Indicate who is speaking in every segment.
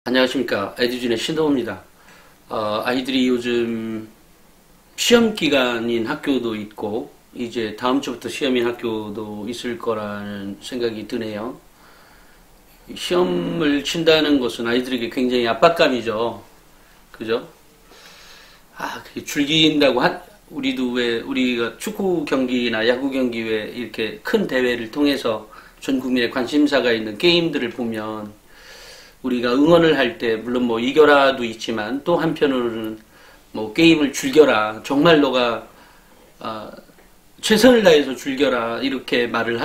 Speaker 1: 안녕하십니까. 에듀진의 신동호입니다. 아이들이 요즘 시험 기간인 학교도 있고, 이제 다음 주부터 시험인 학교도 있을 거라는 생각이 드네요. 시험을 친다는 것은 아이들에게 굉장히 압박감이죠. 그죠? 그게 즐긴다고 우리도 왜, 우리가 축구 경기나 야구 경기 왜 이렇게 큰 대회를 통해서 전 국민의 관심사가 있는 게임들을 보면, 우리가 응원을 할 때 물론 뭐 이겨라도 있지만 또 한편으로는 뭐 게임을 즐겨라, 정말 너가 최선을 다해서 즐겨라 이렇게 말을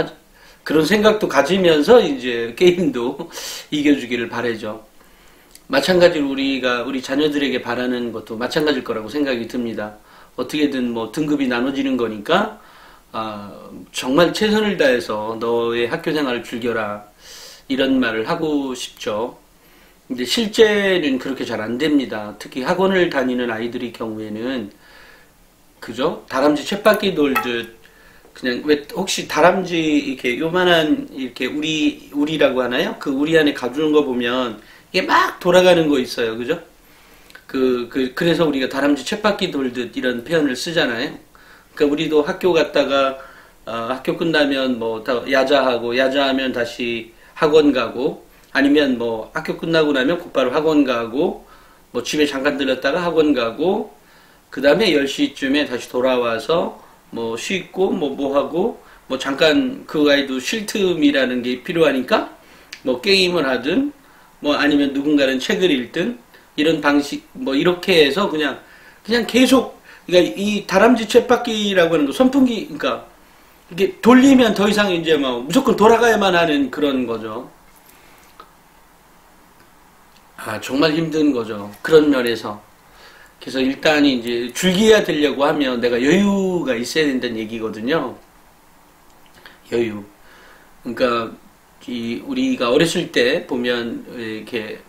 Speaker 1: 그런 생각도 가지면서 이제 게임도 이겨주기를 바라죠. 마찬가지로 우리 자녀들에게 바라는 것도 마찬가지일 거라고 생각이 듭니다. 어떻게든 뭐 등급이 나눠지는 거니까 정말 최선을 다해서 너의 학교 생활을 즐겨라 이런 말을 하고 싶죠. 근데 실제는 그렇게 잘 안 됩니다. 특히 학원을 다니는 아이들의 경우에는, 그죠? 다람쥐 쳇바퀴 돌듯, 그냥, 왜, 혹시 다람쥐, 이렇게 요만한, 이렇게 우리라고 하나요? 그 우리 안에 가두는 거 보면, 이게 막 돌아가는 거 있어요. 그죠? 그래서 우리가 다람쥐 쳇바퀴 돌듯 이런 표현을 쓰잖아요. 그러니까 우리도 학교 갔다가, 학교 끝나면 뭐, 야자하고, 야자하면 다시 학원 가고, 아니면 뭐 학교 끝나고 나면 곧바로 학원 가고, 뭐 집에 잠깐 들렀다가 학원 가고, 그 다음에 10시쯤에 다시 돌아와서 뭐 씻고 뭐 하고, 뭐 잠깐 그 아이도 쉴 틈이라는 게 필요하니까 뭐 게임을 하든 뭐 아니면 누군가는 책을 읽든 이런 방식 뭐 이렇게 해서 그냥 계속, 그러니까 이 다람쥐 쳇바퀴라고 하는 거 선풍기, 그러니까 이게 돌리면 더 이상 이제 뭐 무조건 돌아가야만 하는 그런 거죠. 정말 힘든 거죠. 그런 면에서. 그래서 일단 이제 즐겨야 되려고 하면 내가 여유가 있어야 된다는 얘기거든요. 여유. 그러니까 우리가 어렸을 때 보면 이렇게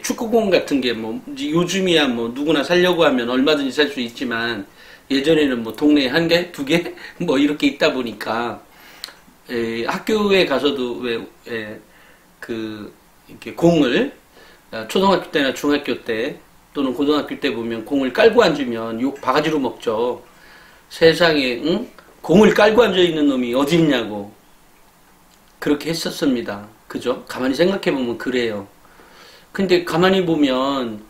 Speaker 1: 축구공 같은 게 뭐 요즘이야 뭐 누구나 살려고 하면 얼마든지 살 수 있지만, 예전에는 뭐 동네에 한 개, 두 개 뭐 이렇게 있다 보니까 학교에 가서도 이렇게 공을 초등학교 때나 중학교 때 또는 고등학교 때 보면 공을 깔고 앉으면 욕 바가지로 먹죠. 세상에, 응? 공을 깔고 앉아 있는 놈이 어디 있냐고. 그렇게 했었습니다. 그죠? 가만히 생각해 보면 그래요. 근데 가만히 보면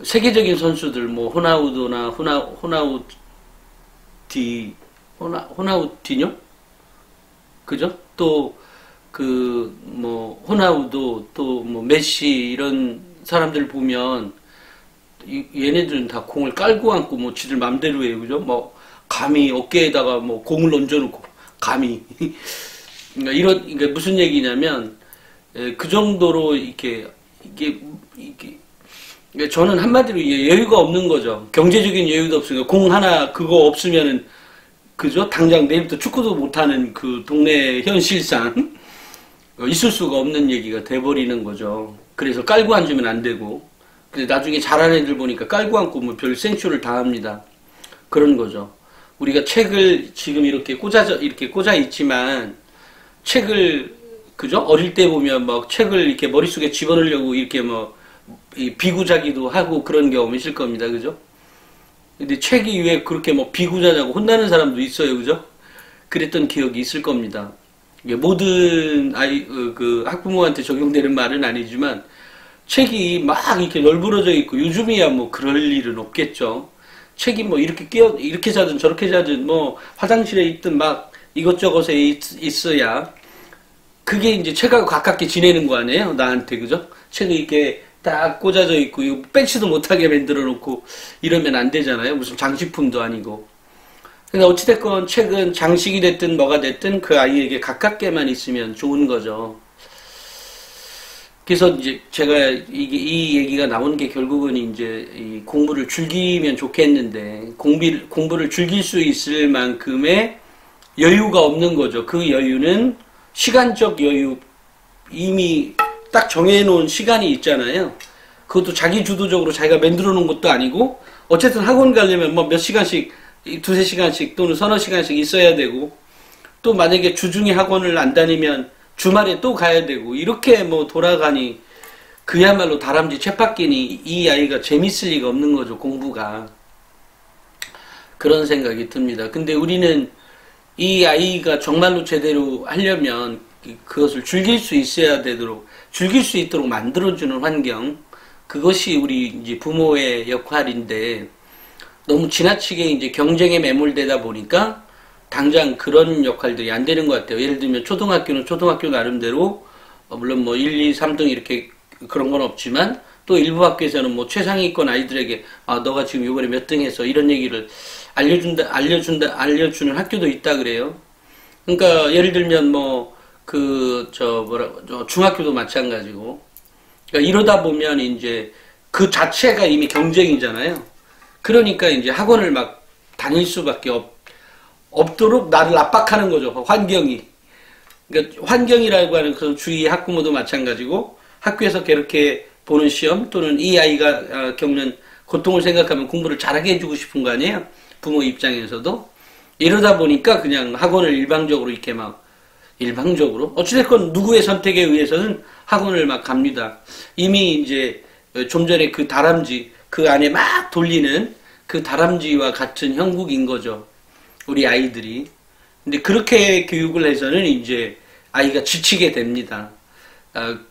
Speaker 1: 세계적인 선수들 뭐 호나우두나 호나우디뇨? 그죠? 또 뭐 호나우두, 또 뭐 메시 이런 사람들 보면 얘네들은 다 공을 깔고 앉고 뭐 지들 맘대로 해요. 그죠? 뭐 감히 어깨에다가 뭐 공을 얹어놓고 감히 그러니까 무슨 얘기냐면, 그 정도로 이게 그러니까 저는 한마디로 여유가 없는 거죠. 경제적인 여유도 없으니까 공 하나 그거 없으면은, 그죠? 당장 내일부터 축구도 못하는 그 동네 현실상 있을 수가 없는 얘기가 돼버리는 거죠. 그래서 깔고 앉으면 안 되고, 근데 나중에 잘하는 애들 보니까 깔고 앉고 뭐 별 생쇼를 다 합니다. 그런 거죠. 우리가 책을 지금 이렇게 꽂아 있지만, 책을, 그죠? 어릴 때 보면 막 책을 이렇게 머릿속에 집어넣으려고 이렇게 뭐 비구자기도 하고 그런 경험이 있을 겁니다. 그죠? 근데 책이 왜 그렇게 뭐 비구자냐고 혼나는 사람도 있어요. 그죠? 그랬던 기억이 있을 겁니다. 이게 모든 학부모한테 적용되는 말은 아니지만, 책이 막 이렇게 널브러져 있고, 요즘이야 뭐 그럴 일은 없겠죠. 책이 뭐 이렇게 자든 저렇게 자든 뭐 화장실에 있든 막 이것저것에 있어야 그게 이제 책하고 가깝게 지내는 거 아니에요? 나한테. 그죠? 책이 이렇게 딱 꽂아져 있고, 이거 빼지도 못하게 만들어 놓고 이러면 안 되잖아요. 무슨 장식품도 아니고. 근데 어찌됐건 책은 장식이 됐든 뭐가 됐든 그 아이에게 가깝게만 있으면 좋은 거죠. 그래서 이제 제가 이 얘기가 나온 게 결국은 이제 이 공부를 즐기면 좋겠는데, 공부를 즐길 수 있을 만큼의 여유가 없는 거죠. 그 여유는 시간적 여유, 이미 딱 정해놓은 시간이 있잖아요. 그것도 자기 주도적으로 자기가 만들어 놓은 것도 아니고, 어쨌든 학원 가려면 뭐 몇 시간씩, 두세 시간씩 또는 서너 시간씩 있어야 되고, 또 만약에 주중에 학원을 안 다니면 주말에 또 가야 되고, 이렇게 뭐 돌아가니 그야말로 다람쥐 쳇바퀴니 이 아이가 재밌을 리가 없는 거죠, 공부가. 그런 생각이 듭니다. 근데 우리는 이 아이가 정말로 제대로 하려면 그것을 즐길 수 있어야 되도록, 즐길 수 있도록 만들어주는 환경, 그것이 우리 이제 부모의 역할인데, 너무 지나치게 이제 경쟁에 매몰되다 보니까 당장 그런 역할들이 안 되는 것 같아요. 예를 들면 초등학교는 초등학교 나름대로 물론 뭐 1, 2, 3등 이렇게 그런 건 없지만 또 일부 학교에서는 뭐 최상위권 아이들에게 너가 지금 이번에 몇 등 했어 이런 얘기를 알려주는 학교도 있다 그래요. 그러니까 예를 들면 뭐 중학교도 마찬가지고. 그러니까 이러다 보면 이제 그 자체가 이미 경쟁이잖아요. 그러니까 이제 학원을 막 다닐 수밖에 없도록 나를 압박하는 거죠. 환경이. 그러니까 환경이라고 하는 그런 주위 학부모도 마찬가지고 학교에서 그렇게 보는 시험 또는 이 아이가 겪는 고통을 생각하면 공부를 잘하게 해주고 싶은 거 아니에요? 부모 입장에서도. 이러다 보니까 그냥 학원을 일방적으로 어찌됐건 누구의 선택에 의해서는 학원을 막 갑니다. 이미 이제 좀 전에 그 다람쥐 그 안에 막 돌리는 그 다람쥐와 같은 형국인 거죠. 우리 아이들이. 근데 그렇게 교육을 해서는 이제 아이가 지치게 됩니다.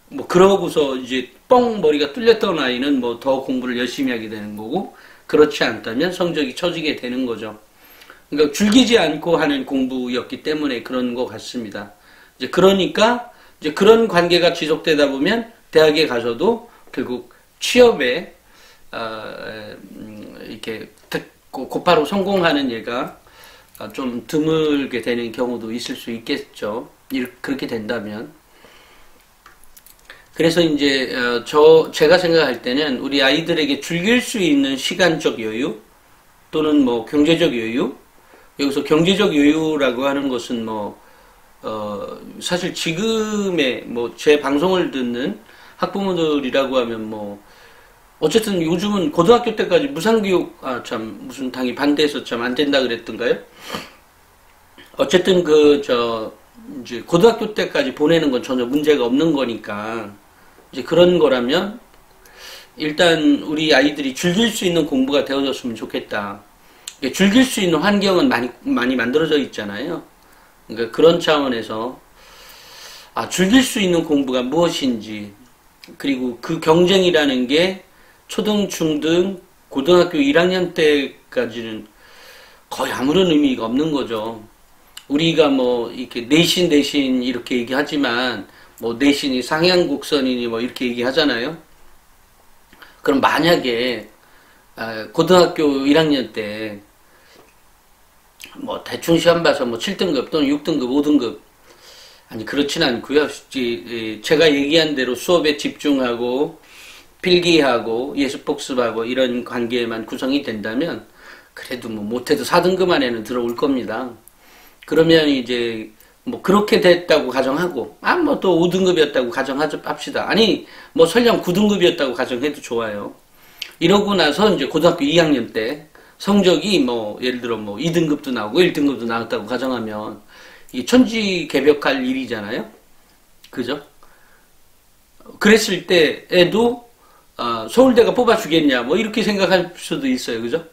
Speaker 1: 뭐 그러고서 이제 뻥 머리가 뚫렸던 아이는 뭐 더 공부를 열심히 하게 되는 거고, 그렇지 않다면 성적이 처지게 되는 거죠. 그러니까 즐기지 않고 하는 공부였기 때문에 그런 것 같습니다. 이제 그러니까 이제 그런 관계가 지속되다 보면 대학에 가서도 결국 취업에 이렇게 곧바로 성공하는 얘가 좀 드물게 되는 경우도 있을 수 있겠죠. 그렇게 된다면. 그래서 이제 제가 생각할 때는 우리 아이들에게 즐길 수 있는 시간적 여유 또는 뭐 경제적 여유, 여기서 경제적 여유라고 하는 것은 사실 지금의 제 방송을 듣는 학부모들이라고 하면 어쨌든 요즘은 고등학교 때까지 무상교육, 무슨 당이 반대해서 참 안 된다 그랬던가요? 어쨌든 이제 고등학교 때까지 보내는 건 전혀 문제가 없는 거니까, 이제 그런 거라면, 일단 우리 아이들이 즐길 수 있는 공부가 되어졌으면 좋겠다. 즐길 수 있는 환경은 많이 만들어져 있잖아요. 그러니까 그런 차원에서, 즐길 수 있는 공부가 무엇인지, 그리고 그 경쟁이라는 게 초등, 중등, 고등학교 1학년 때까지는 거의 아무런 의미가 없는 거죠. 우리가 이렇게 내신 이렇게 얘기하지만, 내신이 상향곡선이니 이렇게 얘기하잖아요. 그럼 만약에, 고등학교 1학년 때, 대충 시험 봐서 7등급 또는 6등급, 5등급, 아니, 그렇진 않고요. 제가 얘기한 대로 수업에 집중하고, 필기하고, 예습복습하고, 이런 관계에만 구성이 된다면, 그래도 못해도 4등급 안에는 들어올 겁니다. 그러면 이제, 그렇게 됐다고 가정하고, 또 5등급이었다고 가정합시다. 아니, 설령 9등급이었다고 가정해도 좋아요. 이러고 나서 이제 고등학교 2학년 때 성적이 예를 들어 2등급도 나오고 1등급도 나왔다고 가정하면, 이게 천지개벽할 일이잖아요? 그죠? 그랬을 때에도, 서울대가 뽑아주겠냐, 이렇게 생각할 수도 있어요. 그죠?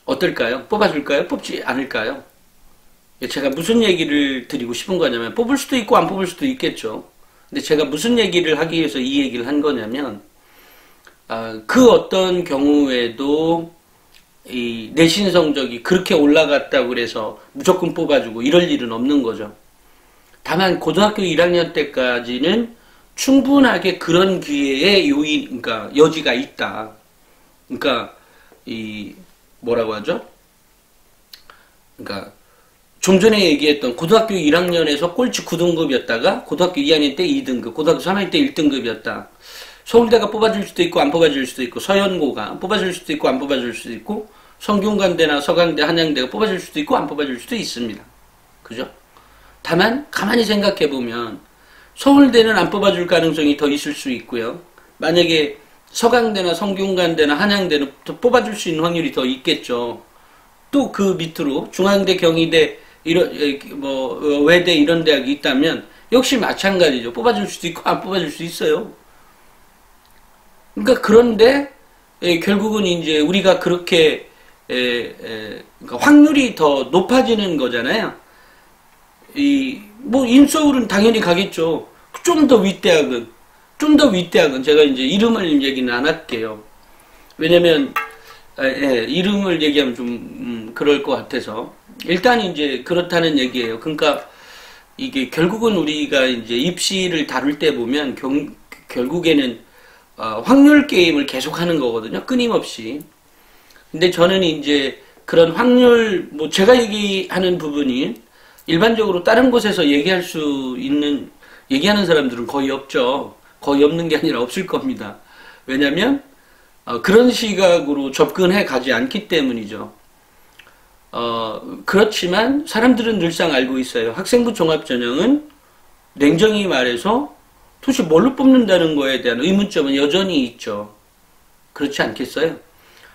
Speaker 1: 어떨까요? 뽑아줄까요? 뽑지 않을까요? 제가 무슨 얘기를 드리고 싶은 거냐면, 뽑을 수도 있고 안 뽑을 수도 있겠죠. 근데 제가 무슨 얘기를 하기 위해서 이 얘기를 한 거냐면, 그 어떤 경우에도 이 내신 성적이 그렇게 올라갔다고 그래서 무조건 뽑아주고 이럴 일은 없는 거죠. 다만 고등학교 1학년 때까지는 충분하게 그런 기회의 그러니까 여지가 있다. 그러니까 뭐라고 하죠? 그러니까 좀 전에 얘기했던 고등학교 1학년에서 꼴찌 9등급이었다가 고등학교 2학년 때 2등급, 고등학교 3학년 때 1등급이었다. 서울대가 뽑아줄 수도 있고 안 뽑아줄 수도 있고, 서연고가 뽑아줄 수도 있고 안 뽑아줄 수도 있고, 성균관대나 서강대, 한양대가 뽑아줄 수도 있고 안 뽑아줄 수도 있습니다. 그죠? 다만 가만히 생각해보면 서울대는 안 뽑아줄 가능성이 더 있을 수 있고요. 만약에 서강대나 성균관대나 한양대는 더 뽑아줄 수 있는 확률이 더 있겠죠. 또 그 밑으로 중앙대, 경희대, 외대 이런 대학이 있다면 역시 마찬가지죠. 뽑아줄 수도 있고 안 뽑아줄 수 있어요. 그러니까 그런데 결국은 이제 우리가 그렇게 그러니까 확률이 더 높아지는 거잖아요. 뭐 인서울은 당연히 가겠죠. 좀 더 윗대학은 제가 이제 이름을 얘기는 안 할게요. 왜냐면 이름을 얘기하면 좀 그럴 것 같아서 일단 이제 그렇다는 얘기예요. 그러니까 이게 결국은 우리가 이제 입시를 다룰 때 보면 결국에는 확률 게임을 계속하는 거거든요. 끊임없이. 근데 저는 이제 그런 확률 뭐 제가 얘기하는 부분이 일반적으로 다른 곳에서 얘기하는 사람들은 거의 없죠. 거의 없는 게 아니라 없을 겁니다. 왜냐면 그런 시각으로 접근해 가지 않기 때문이죠. 그렇지만 사람들은 늘상 알고 있어요. 학생부 종합전형은 냉정히 말해서 도대체 뭘로 뽑는다는 거에 대한 의문점은 여전히 있죠. 그렇지 않겠어요?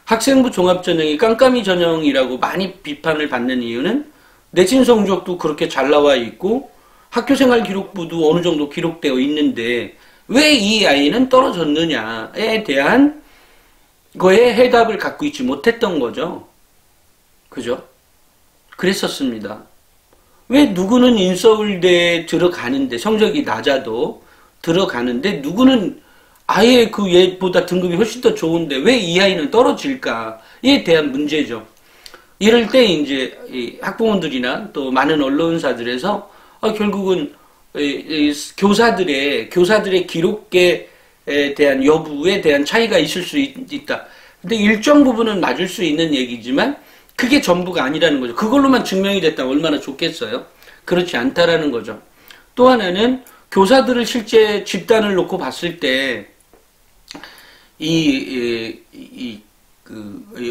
Speaker 1: 학생부 종합전형이 깜깜이 전형이라고 많이 비판을 받는 이유는 내신 성적도 그렇게 잘 나와 있고 학교생활 기록부도 어느 정도 기록되어 있는데 왜 이 아이는 떨어졌느냐에 대한 거에 해답을 갖고 있지 못했던 거죠. 그죠? 그랬었습니다. 왜 누구는 인서울대에 들어가는데 성적이 낮아도 들어가는데 누구는 아예 그 얘보다 등급이 훨씬 더 좋은데 왜 이 아이는 떨어질까에 대한 문제죠. 이럴 때 이제 학부모들이나 또 많은 언론사들에서 결국은 교사들의 기록에 대한 여부에 대한 차이가 있을 수 있다. 근데 일정 부분은 맞을 수 있는 얘기지만 그게 전부가 아니라는 거죠. 그걸로만 증명이 됐다면 얼마나 좋겠어요. 그렇지 않다라는 거죠. 또 하나는 교사들을 실제 집단을 놓고 봤을 때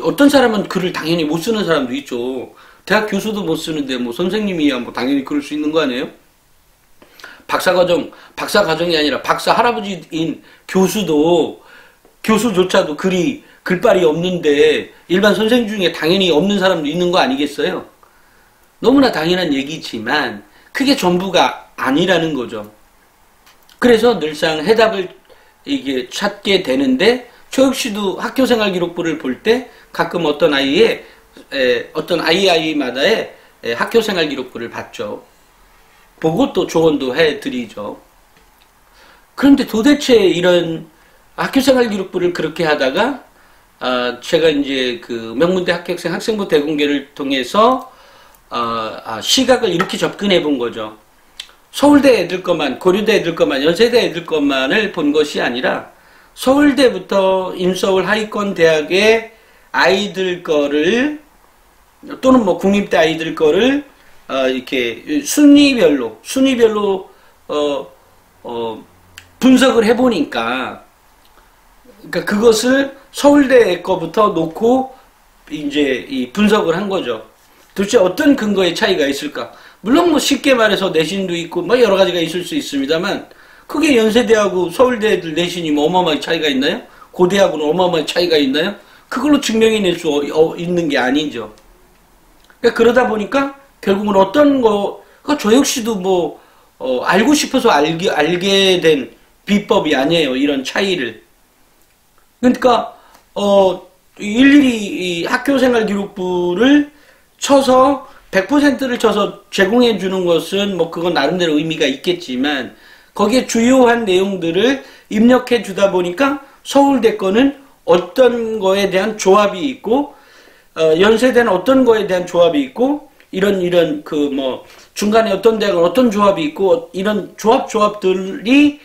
Speaker 1: 어떤 사람은 글을 당연히 못 쓰는 사람도 있죠. 대학 교수도 못 쓰는데 뭐 선생님이야 뭐 당연히 그럴 수 있는 거 아니에요? 박사과정이 아니라 박사 할아버지인 교수조차도 글발이 없는데 일반 선생 중에 당연히 없는 사람도 있는 거 아니겠어요? 너무나 당연한 얘기지만 그게 전부가 아니라는 거죠. 그래서 늘상 해답을 이게 찾게 되는데 저 역시도 학교생활 기록부를 볼 때 가끔 어떤 아이마다의 학교생활 기록부를 봤죠. 보고 또 조언도 해드리죠. 그런데 도대체 이런 학교생활 기록부를 그렇게 하다가 제가 이제 그 명문대 합격생 학생부 대공개를 통해서 시각을 이렇게 접근해 본 거죠. 서울대 애들 것만, 고려대 애들 것만, 연세대 애들 것만을 본 것이 아니라 서울대부터 인서울 하위권 대학의 아이들 거를 또는 뭐 국립대 아이들 거를 이렇게 순위별로 분석을 해보니까 그러니까 그것을 서울대 거부터 놓고 이제 분석을 한 거죠. 도대체 어떤 근거의 차이가 있을까? 물론 뭐 쉽게 말해서 내신도 있고 뭐 여러 가지가 있을 수 있습니다만 그게 연세대하고 서울대들 내신이 뭐 어마어마하게 차이가 있나요? 고대하고는 어마어마하게 차이가 있나요? 그걸로 증명해낼 수 있는 게 아니죠. 그러니까 그러다 보니까 결국은 어떤 저 역시도 뭐 알고 싶어서 알게 된 비법이 아니에요. 이런 차이를. 그러니까 일일이 이 학교생활 기록부를 쳐서 100%를 쳐서 제공해 주는 것은 뭐 그건 나름대로 의미가 있겠지만 거기에 주요한 내용들을 입력해 주다 보니까 서울대 거는 어떤 거에 대한 조합이 있고 연세대는 어떤 거에 대한 조합이 있고 이런 그 뭐 중간에 어떤 대학은 어떤 조합이 있고 이런 조합들이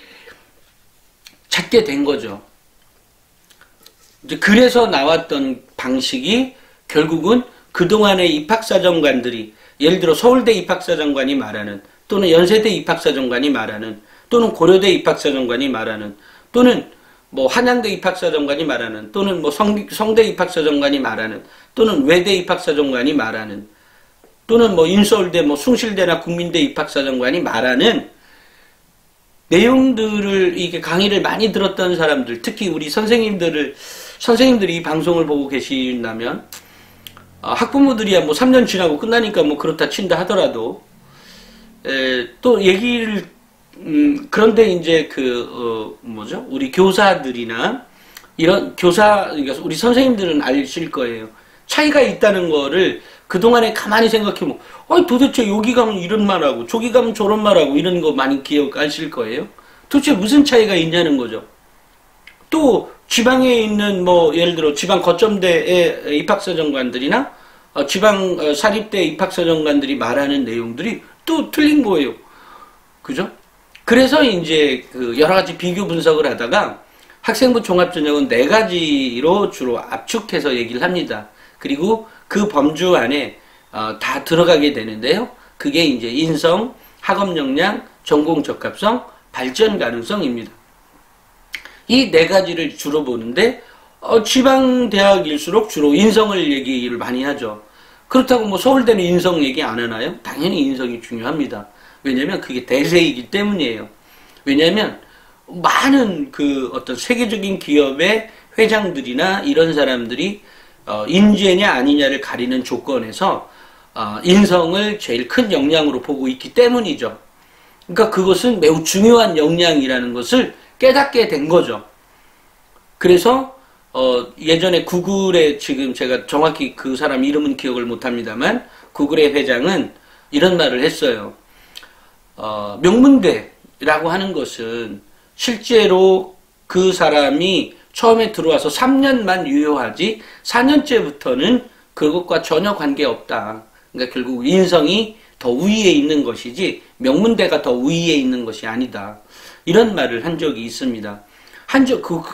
Speaker 1: 찾게 된 거죠. 이제 그래서 나왔던 방식이 결국은 그동안의 입학사정관들이 예를 들어 서울대 입학사정관이 말하는 또는 연세대 입학사정관이 말하는 또는 고려대 입학사정관이 말하는 또는 뭐 한양대 입학사정관이 말하는 또는 뭐 성대 입학사정관이 말하는 또는 외대 입학사정관이 말하는 또는 뭐 인서울대 뭐 숭실대나 국민대 입학사정관이 말하는 내용들을 이게 강의를 많이 들었던 사람들 특히 우리 선생님들이 이 방송을 보고 계신다면 학부모들이야 뭐 3년 지나고 끝나니까 뭐 그렇다 친다 하더라도 또 얘기를 그런데 이제 우리 교사들이나 이런 교사, 그러니까 우리 선생님들은 아실 거예요. 차이가 있다는 거를 그동안에 가만히 생각해보면, 도대체 여기 가면 이런 말하고, 저기 가면 저런 말하고, 이런 거 많이 기억하실 거예요. 도대체 무슨 차이가 있냐는 거죠. 또, 지방에 있는, 예를 들어, 지방 거점대의 입학사정관들이나, 지방 사립대 입학사정관들이 말하는 내용들이 또 틀린 거예요. 그죠? 그래서 이제 여러 가지 비교 분석을 하다가 학생부 종합전형은 4가지로 주로 압축해서 얘기를 합니다. 그리고 그 범주 안에 다 들어가게 되는데요. 그게 이제 인성, 학업 역량, 전공 적합성, 발전 가능성입니다. 이 4가지를 주로 보는데 지방 대학일수록 주로 인성을 얘기를 많이 하죠. 그렇다고 서울대는 인성 얘기 안 하나요? 당연히 인성이 중요합니다. 왜냐면 그게 대세이기 때문이에요. 왜냐면 많은 어떤 세계적인 기업의 회장들이나 이런 사람들이 인재냐 아니냐를 가리는 조건에서 인성을 제일 큰 역량으로 보고 있기 때문이죠. 그러니까 그것은 매우 중요한 역량이라는 것을 깨닫게 된 거죠. 그래서 예전에 구글의 지금 제가 정확히 그 사람 이름은 기억을 못합니다만 구글의 회장은 이런 말을 했어요. 명문대라고 하는 것은 실제로 그 사람이 처음에 들어와서 3년만 유효하지 4년째부터는 그것과 전혀 관계없다. 그러니까 결국 인성이 더 우위에 있는 것이지 명문대가 더 우위에 있는 것이 아니다. 이런 말을 한 적이 있습니다.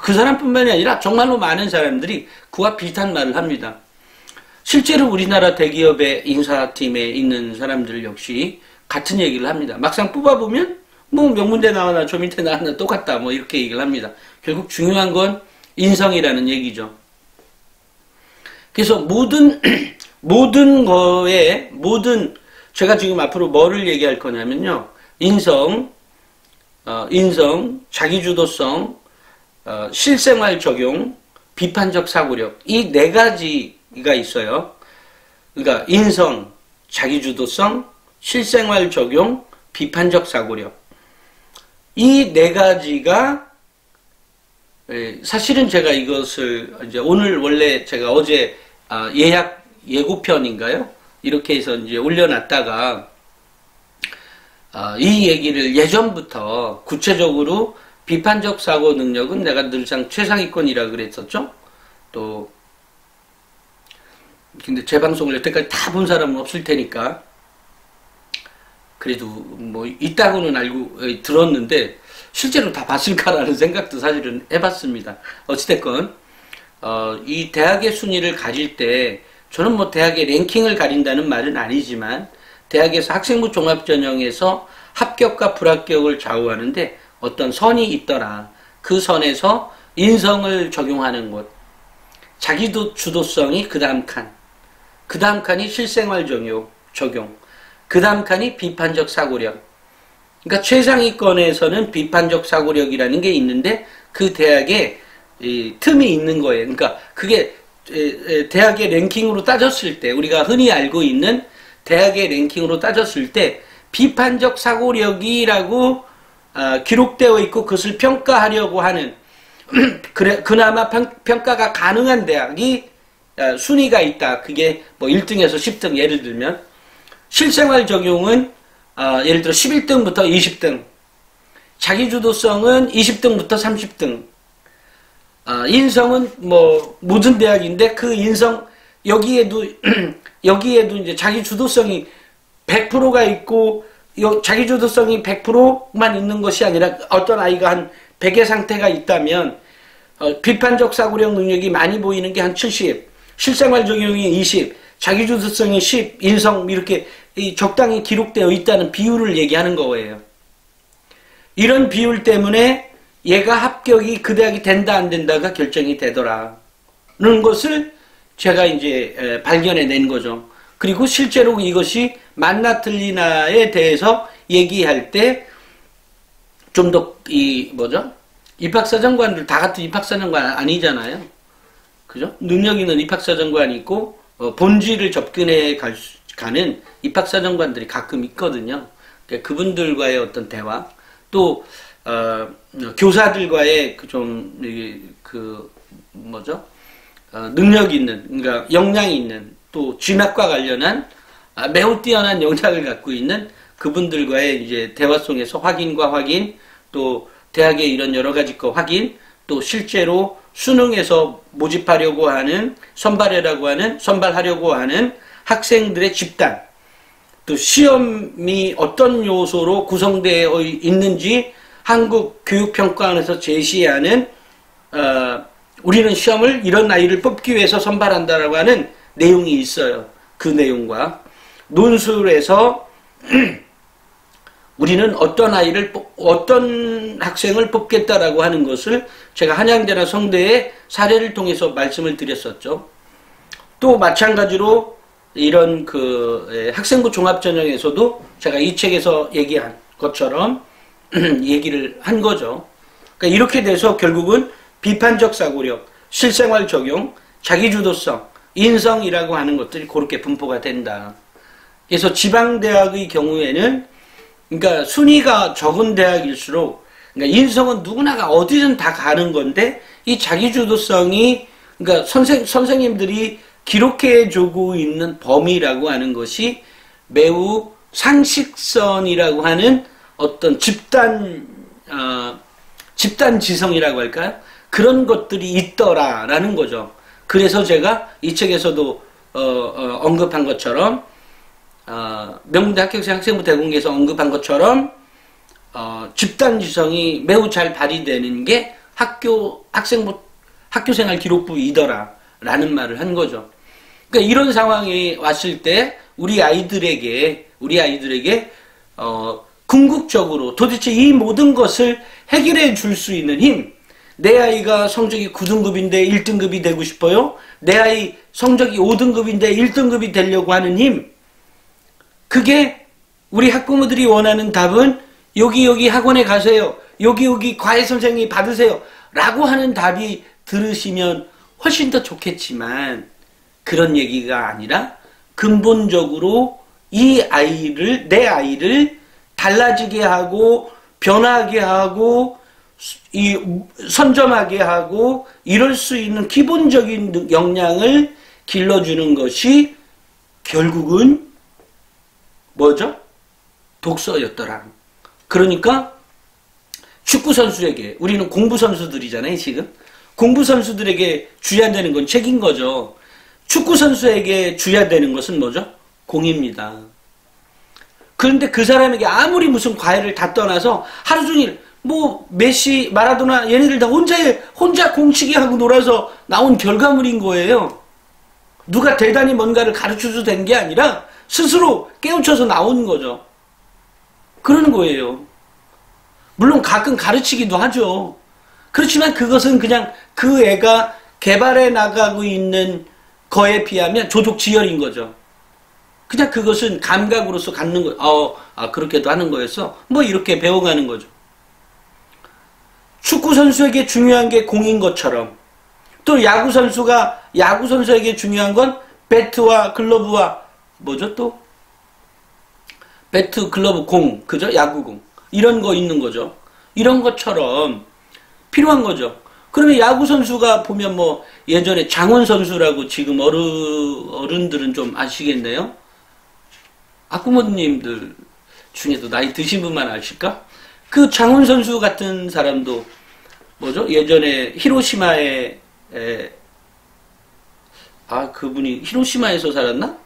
Speaker 1: 그 사람뿐만이 아니라 정말로 많은 사람들이 그와 비슷한 말을 합니다. 실제로 우리나라 대기업의 인사팀에 있는 사람들 역시 같은 얘기를 합니다. 막상 뽑아보면 명문대 나왔나 저 밑에 나왔나 똑같다 이렇게 얘기를 합니다. 결국 중요한 건 인성이라는 얘기죠. 그래서 모든 거에 제가 지금 앞으로 뭐를 얘기할 거냐면요. 인성, 자기주도성, 실생활 적용, 비판적 사고력 이 4가지가 있어요. 그러니까 인성, 자기주도성, 실생활 적용, 비판적 사고력 이 4가지가 사실은 제가 이것을 이제 오늘 원래 제가 어제 예고편인가요? 이렇게 해서 이제 올려놨다가 이 얘기를 예전부터 구체적으로 비판적 사고 능력은 내가 늘상 최상위권이라 그랬었죠. 또 근데 제 방송을 여태까지 다 본 사람은 없을 테니까 그래도 있다고는 알고 들었는데 실제로 다 봤을까라는 생각도 사실은 해봤습니다. 어찌됐건 이 대학의 순위를 가릴 때 저는 대학의 랭킹을 가린다는 말은 아니지만 대학에서 학생부 종합전형에서 합격과 불합격을 좌우하는데 어떤 선이 있더라. 그 선에서 인성을 적용하는 것, 자기주도성이 그 다음 칸, 그 다음 칸이 실생활 적용, 그 다음 칸이 비판적 사고력. 그러니까 최상위권에서는 비판적 사고력이라는 게 있는데 그 대학에 틈이 있는 거예요. 그러니까 그게 대학의 랭킹으로 따졌을 때 우리가 흔히 알고 있는 대학의 랭킹으로 따졌을 때 비판적 사고력이라고 기록되어 있고 그것을 평가하려고 하는 그나마 평가가 가능한 대학이 순위가 있다. 그게 1등에서 10등 예를 들면 실생활 적용은 예를 들어 11등부터 20등, 자기주도성은 20등부터 30등, 인성은 모든 대학인데 그 인성 여기에도 이제 자기주도성이 100%가 있고 자기주도성이 100%만 있는 것이 아니라 어떤 아이가 한 100의 상태가 있다면 비판적 사고력 능력이 많이 보이는 게 한 70, 실생활 적용이 20, 자기주도성이 10, 인성 이렇게 적당히 기록되어 있다는 비율을 얘기하는 거예요. 이런 비율 때문에 얘가 합격이 그 대학이 된다 안 된다가 결정이 되더라는 것을 제가 이제 발견해낸 거죠. 그리고 실제로 이것이 맞나 틀리나에 대해서 얘기할 때 좀 더 입학사정관들 다 같은 입학사정관 아니잖아요. 그죠? 능력 있는 입학사정관이 있고 본질을 접근해 가는 입학사정관들이 가끔 있거든요. 그러니까 그분들과의 어떤 대화, 또 교사들과의 뭐죠? 능력 있는, 그러니까 역량 있는, 또 진학과 관련한 매우 뛰어난 역량을 갖고 있는 그분들과의 이제 대화 속에서 확인과 확인, 또 대학의 이런 여러 가지 거 확인, 또 실제로 수능에서 모집하려고 하는, 선발하려고 하는 학생들의 집단, 또 시험이 어떤 요소로 구성되어 있는지 한국 교육평가원에서 제시하는 우리는 시험을 이런 아이를 뽑기 위해서 선발한다라고 하는 내용이 있어요. 그 내용과 논술에서 우리는 어떤 학생을 뽑겠다라고 하는 것을 제가 한양대나 성대의 사례를 통해서 말씀을 드렸었죠. 또 마찬가지로 이런 학생부 종합전형에서도 제가 이 책에서 얘기한 것처럼 얘기를 한 거죠. 그러니까 이렇게 돼서 결국은 비판적 사고력, 실생활 적용, 자기주도성, 인성이라고 하는 것들이 그렇게 분포가 된다. 그래서 지방대학의 경우에는 그러니까 순위가 적은 대학일수록 그러니까 인성은 누구나가 어디든 다 가는 건데 이 자기주도성이 그러니까 선생님들이 기록해주고 있는 범위라고 하는 것이 매우 상식선이라고 하는 어떤 집단 지성이라고 할까요? 그런 것들이 있더라라는 거죠. 그래서 제가 이 책에서도 언급한 것처럼 명문대 합격생 학생부 대공개에서 언급한 것처럼 집단 지성이 매우 잘 발휘되는 게 학교생활 기록부이더라라는 말을 한 거죠. 그러니까 이런 상황이 왔을 때 우리 아이들에게 궁극적으로 도대체 이 모든 것을 해결해 줄 수 있는 힘, 내 아이가 성적이 9등급인데 1등급이 되고 싶어요? 내 아이 성적이 5등급인데 1등급이 되려고 하는 힘, 그게 우리 학부모들이 원하는 답은 여기 학원에 가세요. 여기 과외 선생님이 받으세요. 라고 하는 답이 들으시면 훨씬 더 좋겠지만 그런 얘기가 아니라 근본적으로 내 아이를 달라지게 하고 변하게 하고 선점하게 하고 이럴 수 있는 기본적인 역량을 길러주는 것이 결국은 뭐죠? 독서였더라. 그러니까 축구 선수에게, 우리는 공부 선수들이잖아요, 지금. 공부 선수들에게 줘야 되는 건 책인 거죠. 축구 선수에게 줘야 되는 것은 뭐죠? 공입니다. 그런데 그 사람에게 아무리 무슨 과외를 다 떠나서 하루 종일 뭐 메시, 마라도나 얘네들 다 혼자 공치기 하고 놀아서 나온 결과물인 거예요. 누가 대단히 뭔가를 가르쳐서 된 게 아니라 스스로 깨우쳐서 나온 거죠. 그러는 거예요. 물론 가끔 가르치기도 하죠. 그렇지만 그것은 그냥 그 애가 개발해 나가고 있는 거에 비하면 조족지혈인 거죠. 그냥 그것은 감각으로서 갖는 거, 그렇게도 하는 거였어? 뭐 이렇게 배워가는 거죠. 축구 선수에게 중요한 게 공인 것처럼 또 야구 선수에게 중요한 건 배트와 글러브와 뭐죠 또? 배트, 글러브, 공, 그죠? 야구공. 이런 거 있는 거죠. 이런 것처럼 필요한 거죠. 그러면 야구 선수가 보면 뭐 예전에 장원 선수라고 지금 어른들은 좀 아시겠네요? 학부모님들 중에도 나이 드신 분만 아실까? 그 장원 선수 같은 사람도 뭐죠? 예전에 히로시마에 그분이 히로시마에서 살았나?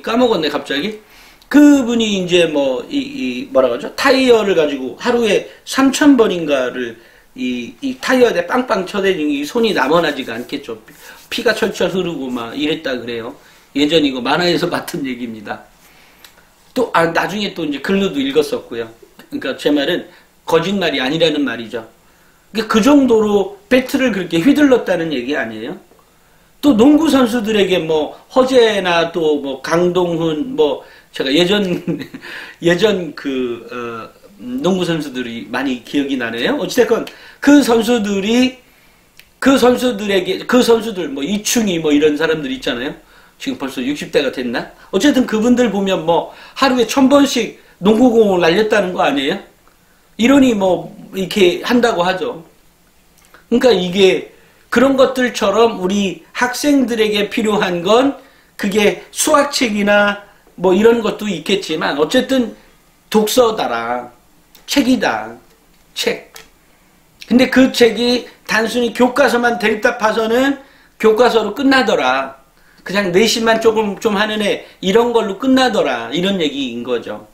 Speaker 1: 까먹었네 갑자기. 그분이 이제 뭐라 그러죠? 타이어를 가지고 하루에 3,000번인가를 이 타이어에 빵빵 쳐대니 손이 남아나지가 않겠죠. 피가 철철 흐르고 막 이랬다 그래요. 예전 이거 만화에서 봤던 얘기입니다. 또 나중에 또 이제 글로도 읽었었고요. 그러니까 제 말은 거짓말이 아니라는 말이죠. 그러니까 그 정도로 배트를 그렇게 휘둘렀다는 얘기 아니에요? 또 농구 선수들에게 뭐 허재나 또 뭐 강동훈 뭐 제가 예전 농구 선수들이 많이 기억이 나네요. 어찌됐건 그 선수들 뭐 이충이 뭐 이런 사람들 있잖아요. 지금 벌써 60대가 됐나? 어쨌든 그분들 보면 뭐 하루에 1,000번씩 농구공을 날렸다는 거 아니에요? 이러니 뭐 이렇게 한다고 하죠. 그러니까 이게 그런 것들처럼 우리 학생들에게 필요한 건 그게 수학책이나 뭐 이런 것도 있겠지만 어쨌든 독서다라. 책이다. 책. 근데 그 책이 단순히 교과서만 데리다 파서는 교과서로 끝나더라. 그냥 내신만 조금 좀 하는 애 이런 걸로 끝나더라. 이런 얘기인 거죠.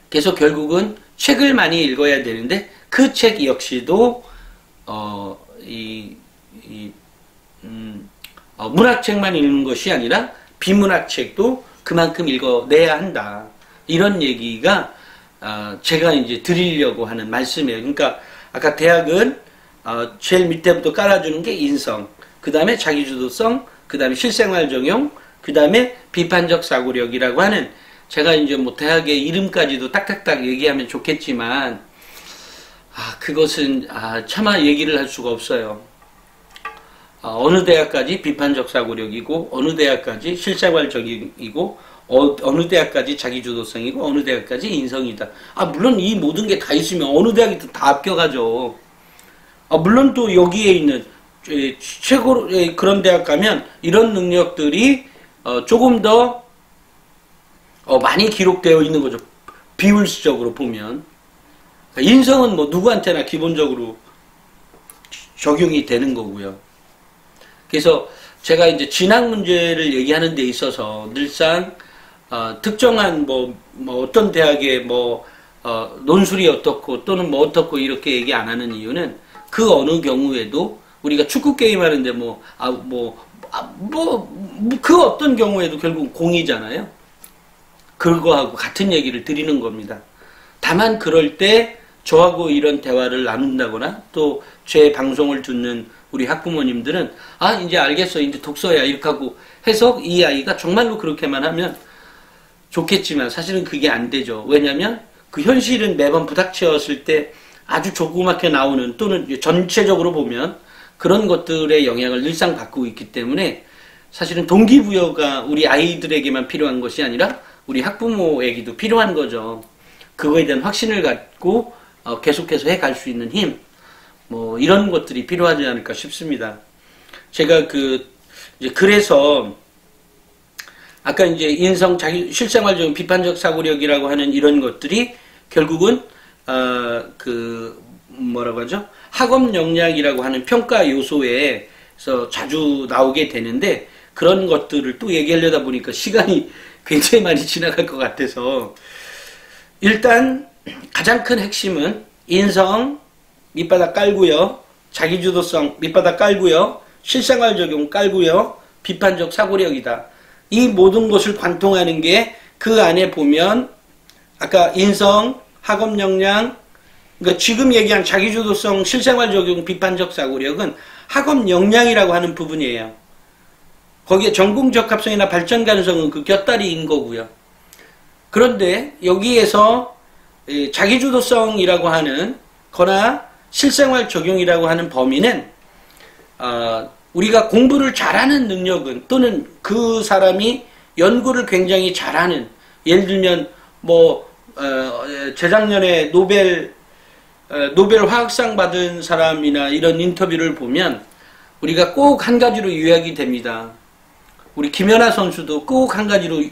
Speaker 1: 그래서 결국은 책을 많이 읽어야 되는데 그 책 역시도 문학책만 읽는 것이 아니라 비문학책도 그만큼 읽어내야 한다. 이런 얘기가 제가 이제 드리려고 하는 말씀이에요. 그러니까 아까 대학은 제일 밑에부터 깔아주는 게 인성, 그 다음에 자기주도성, 그 다음에 실생활 적용, 그 다음에 비판적 사고력이라고 하는, 제가 이제 뭐 대학의 이름까지도 딱딱딱 얘기하면 좋겠지만 그것은 차마 얘기를 할 수가 없어요. 어느 대학까지 비판적 사고력이고 어느 대학까지 실생활적이고 어느 대학까지 자기주도성이고 어느 대학까지 인성이다. 물론 이 모든 게 다 있으면 어느 대학이든 다 합격하죠. 물론 또 여기에 있는 최고로 그런 대학 가면 이런 능력들이 조금 더 많이 기록되어 있는 거죠. 비율적으로 보면. 인성은 뭐 누구한테나 기본적으로 적용이 되는 거고요. 그래서 제가 이제 진학 문제를 얘기하는 데 있어서 늘상 특정한 뭐 어떤 대학의 논술이 어떻고 또는 뭐 어떻고 이렇게 얘기 안 하는 이유는 그 어느 경우에도 우리가 축구 게임 하는데 그 어떤 경우에도 결국 공이잖아요. 그거하고 같은 얘기를 드리는 겁니다. 다만 그럴 때 저하고 이런 대화를 나눈다거나 또 제 방송을 듣는 우리 학부모님들은 이제 알겠어, 이제 독서야 이렇게 하고 해서 이 아이가 정말로 그렇게만 하면 좋겠지만 사실은 그게 안 되죠. 왜냐하면 그 현실은 매번 부닥치었을 때 아주 조그맣게 나오는 또는 전체적으로 보면 그런 것들의 영향을 늘상 받고 있기 때문에 사실은 동기부여가 우리 아이들에게만 필요한 것이 아니라 우리 학부모에게도 필요한 거죠. 그거에 대한 확신을 갖고 계속해서 해갈 수 있는 힘, 이런 것들이 필요하지 않을까 싶습니다. 제가 그래서 아까 이제 인성, 자기 실생활적 비판적 사고력이라고 하는 이런 것들이 결국은 뭐라고 하죠? 학업 역량이라고 하는 평가 요소에서 자주 나오게 되는데 그런 것들을 또 얘기하려다 보니까 시간이 굉장히 많이 지나갈 것 같아서 일단 가장 큰 핵심은 인성 밑바닥 깔고요. 자기주도성 밑바닥 깔고요. 실생활 적용 깔고요. 비판적 사고력이다. 이 모든 것을 관통하는 게 그 안에 보면 아까 인성, 학업 역량, 그러니까 지금 얘기한 자기주도성, 실생활 적용, 비판적 사고력은 학업 역량이라고 하는 부분이에요. 거기에 전공 적합성이나 발전 가능성은 그 곁다리인 거고요. 그런데 여기에서 자기주도성이라고 하는 거나 실생활 적용이라고 하는 범위는 우리가 공부를 잘하는 능력은 또는 그 사람이 연구를 굉장히 잘하는, 예를 들면 재작년에 노벨 화학상 받은 사람이나 이런 인터뷰를 보면 우리가 꼭 한 가지로 요약이 됩니다. 우리 김연아 선수도 꼭 한 가지로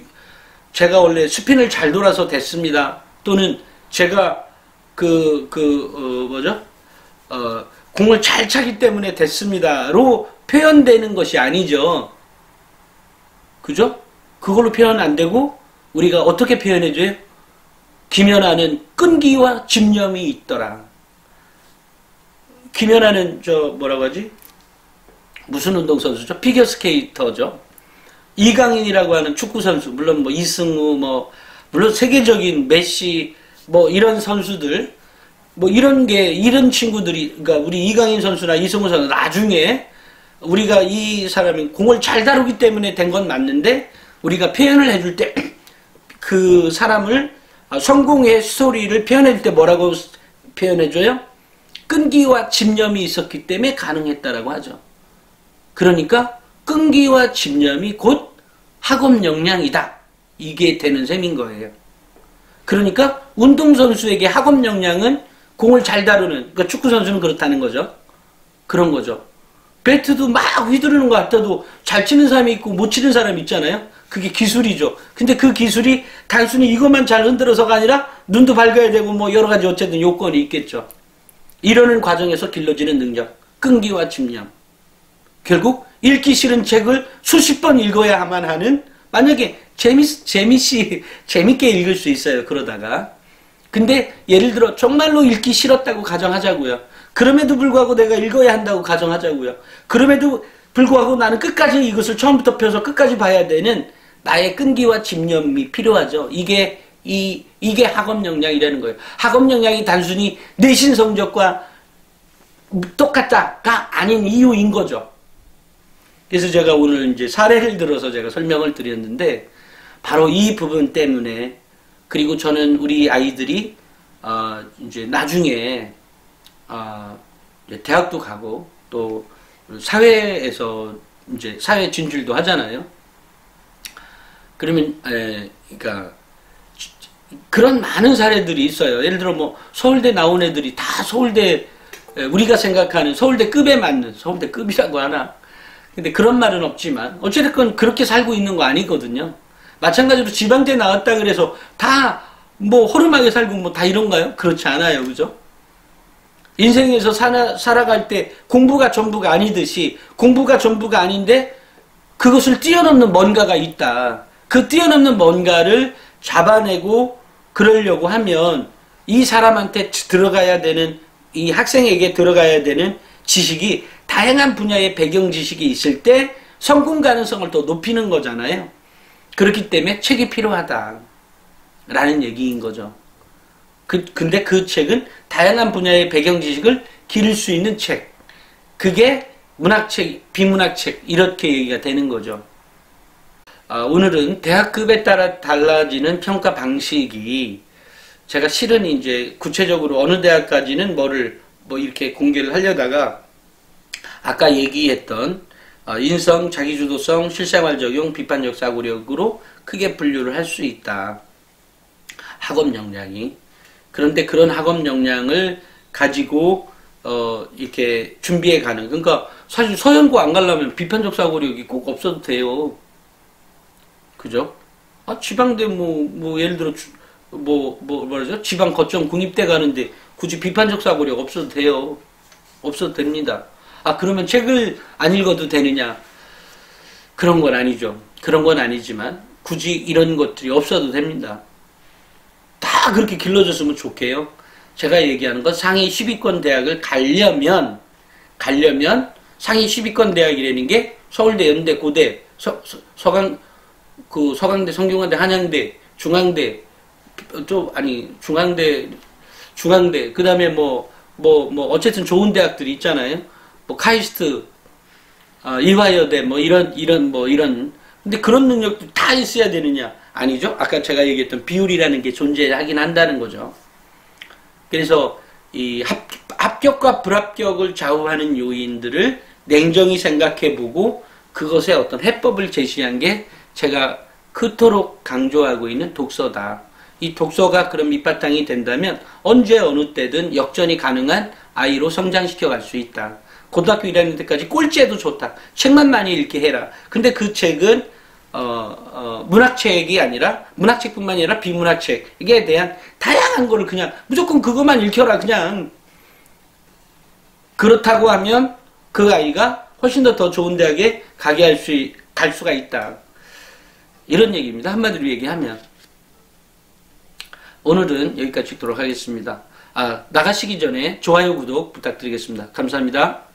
Speaker 1: 제가 원래 스핀을 잘 돌아서 됐습니다. 또는 제가 공을 잘 차기 때문에 됐습니다로 표현되는 것이 아니죠. 그죠? 그걸로 표현 안 되고 우리가 어떻게 표현해줘요? 김연아는 끈기와 집념이 있더라. 김연아는 뭐라고 하지? 무슨 운동선수죠? 피겨스케이터죠. 이강인이라고 하는 축구선수, 물론 이승우, 물론 세계적인 메시, 이런 선수들, 이런 친구들이, 그러니까 우리 이강인 선수나 이승우 선수, 나중에 우리가 이 사람이 공을 잘 다루기 때문에 된 건 맞는데, 우리가 표현을 해줄 때, 그 사람을, 성공의 스토리를 표현해줄 때 뭐라고 표현해줘요? 끈기와 집념이 있었기 때문에 가능했다라고 하죠. 그러니까, 끈기와 집념이 곧 학업 역량이다. 이게 되는 셈인 거예요. 그러니까 운동선수에게 학업 역량은 공을 잘 다루는, 그러니까 축구선수는 그렇다는 거죠. 그런 거죠. 배트도 막 휘두르는 것 같아도 잘 치는 사람이 있고 못 치는 사람이 있잖아요. 그게 기술이죠. 근데 그 기술이 단순히 이것만 잘 흔들어서가 아니라 눈도 밝아야 되고 뭐 여러 가지 어쨌든 요건이 있겠죠. 이러는 과정에서 길러지는 능력, 끈기와 집념. 결국 읽기 싫은 책을 수십 번 읽어야만 하는, 만약에 재밌게 읽을 수 있어요. 그러다가. 근데 예를 들어 정말로 읽기 싫었다고 가정하자고요. 그럼에도 불구하고 내가 읽어야 한다고 가정하자고요. 그럼에도 불구하고 나는 끝까지 이것을 처음부터 펴서 끝까지 봐야 되는 나의 끈기와 집념이 필요하죠. 이게 학업 역량이라는 거예요. 학업 역량이 단순히 내신 성적과 똑같다가 아닌 이유인 거죠. 그래서 제가 오늘 이제 사례를 들어서 제가 설명을 드렸는데, 바로 이 부분 때문에, 그리고 저는 우리 아이들이 이제 나중에 이제 대학도 가고 또 사회에서 이제 사회 진출도 하잖아요. 그러면 그러니까 그런 많은 사례들이 있어요. 예를 들어 뭐 서울대 나온 애들이 다 서울대, 우리가 생각하는 서울대급에 맞는, 서울대급이라고 하나? 근데 그런 말은 없지만 어쨌든 그렇게 살고 있는 거 아니거든요. 마찬가지로 지방대 나왔다 그래서 다 뭐 허름하게 살고 뭐 다 이런가요? 그렇지 않아요. 그죠? 인생에서 살아갈 때 공부가 전부가 아니듯이, 공부가 전부가 아닌데 그것을 뛰어넘는 뭔가가 있다. 그 뛰어넘는 뭔가를 잡아내고 그러려고 하면 이 사람한테 들어가야 되는, 이 학생에게 들어가야 되는 지식이 다양한 분야의 배경 지식이 있을 때 성공 가능성을 더 높이는 거잖아요. 그렇기 때문에 책이 필요하다 라는 얘기인 거죠. 근데 그 책은 다양한 분야의 배경 지식을 기를 수 있는 책, 그게 문학책, 비문학책, 이렇게 얘기가 되는 거죠. 오늘은 대학급에 따라 달라지는 평가 방식이, 제가 실은 이제 구체적으로 어느 대학까지는 뭐 이렇게 공개를 하려다가 아까 얘기했던 인성, 자기주도성, 실생활 적용, 비판적 사고력으로 크게 분류를 할 수 있다. 학업 역량이. 그런데 그런 학업 역량을 가지고 이렇게 준비해 가는, 그러니까 사실 서연고 안 가려면 비판적 사고력이 꼭 없어도 돼요. 그죠? 지방대 뭐 예를 들어 뭐라죠? 지방 거점 국립대 가는데 굳이 비판적 사고력 없어도 돼요. 없어도 됩니다. 그러면 책을 안 읽어도 되느냐? 그런 건 아니죠. 그런 건 아니지만 굳이 이런 것들이 없어도 됩니다. 다 그렇게 길러졌으면 좋게요. 제가 얘기하는 건 상위 10위권 대학을 가려면 상위 10위권 대학이라는 게 서울대, 연대, 고대, 서강대, 성균관대, 한양대, 중앙대, 중앙대, 그 다음에 어쨌든 좋은 대학들이 있잖아요. 카이스트, 이화여대, 이런. 근데 그런 능력도 다 있어야 되느냐? 아니죠. 아까 제가 얘기했던 비율이라는 게 존재하긴 한다는 거죠. 그래서 이 합격과 불합격을 좌우하는 요인들을 냉정히 생각해보고 그것의 어떤 해법을 제시한 게 제가 그토록 강조하고 있는 독서다. 이 독서가 그런 밑바탕이 된다면 언제 어느 때든 역전이 가능한 아이로 성장시켜 갈 수 있다. 고등학교 1학년 때까지 꼴찌해도 좋다. 책만 많이 읽게 해라. 근데 그 책은 문학책이 아니라, 문학책뿐만 아니라 비문학책에 대한 다양한 거를 그냥 무조건 그것만 읽혀라. 그냥 그렇다고 하면 그 아이가 훨씬 더 좋은 대학에 갈 수가 있다. 이런 얘기입니다. 한마디로 얘기하면. 오늘은 여기까지 찍도록 하겠습니다. 나가시기 전에 좋아요, 구독 부탁드리겠습니다. 감사합니다.